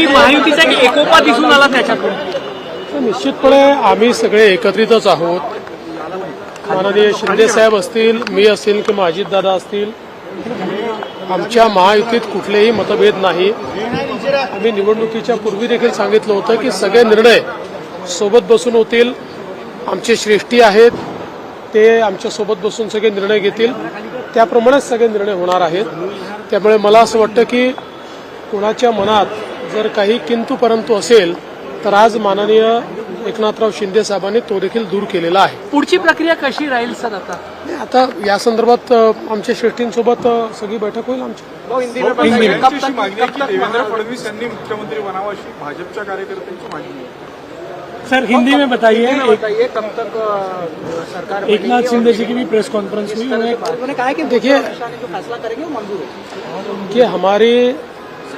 की महायुतीचा एक एकोपा दिसून आला त्याच्यातून? निश्चितपणे आम्ही सगळे एकत्रितच आहोत. माननीय शिंदे साहेब असतील, मी असेल किंवा अजितदादा असतील, आमच्या महायुतीत कुठलेही मतभेद नाही. आम्ही निवडणुकीच्या पूर्वी देखील सांगितलं होतं की सगळे निर्णय सोबत बसून होतील. आमचे श्रेष्ठी आहेत, ते आमच्यासोबत बसून सगळे निर्णय घेतील, त्याप्रमाणेच सगळे निर्णय होणार आहेत. त्यामुळे मला असं वाटतं की कोणाच्या मनात जर काही किंतु परंतु असेल तर आज माननीय एकनाथराव शिंदे साहेबांनी तो देखील दूर केलेला आहे. पुढची प्रक्रिया कशी राहील सर? आता या संदर्भात आमच्या श्रेष्ठींसोबत सगळी बैठक होईल आमची. देवेंद्र फडणवीस यांनी मुख्यमंत्री बनावं अशी भाजपच्या कार्यकर्त्यांची मागणी आहे. सर हिंदी में बताइए, कब तक सरकार एक नाथ शिंदे जी की भी प्रेस कॉन्फ्रेंस हुई, उन्होंने कहा कि देखिए जो फैसला करेंगे वो मंजूर है कि हमारी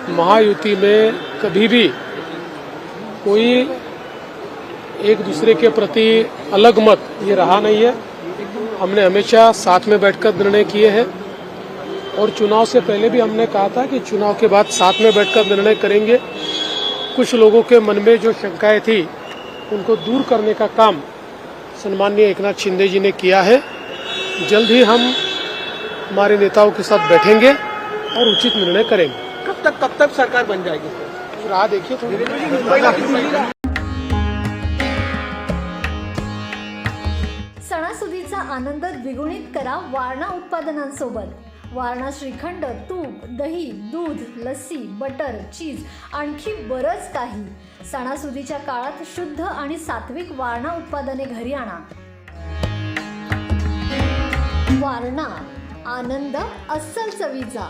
महायुति में कभी भी कोई एक दूसरे के प्रति अलग मत ये रहा नहीं है. हमने हमेशा साथ में बैठकर निर्णय किए हैं और चुनाव से पहले भी हमने कहा था कि चुनाव के बाद साथ में बैठकर निर्णय करेंगे. कुछ लोगों के मन में जो शंकाएं थी उनको दूर करने का काम सम्माननीय एकनाथ शिंदे जी ने किया है. जल्द ही हम हमारे नेताओं के साथ बैठेंगे और उचित निर्णय करेंगे. कब तक सरकार बन जाएगी? राह देखिए थोड़ी. सणासुदीचा आनंद द्विगुणित करा वारणा उत्पादनांसोबत. वारणा श्रीखंड, तूप, दही, दूध, लस्सी, बटर, चीज आणखी बरंच काही. सणासुदीच्या काळात शुद्ध आणि सात्विक वारणा उत्पादने घरी आणा. वारणा, आनंद अस्सल चवीचा.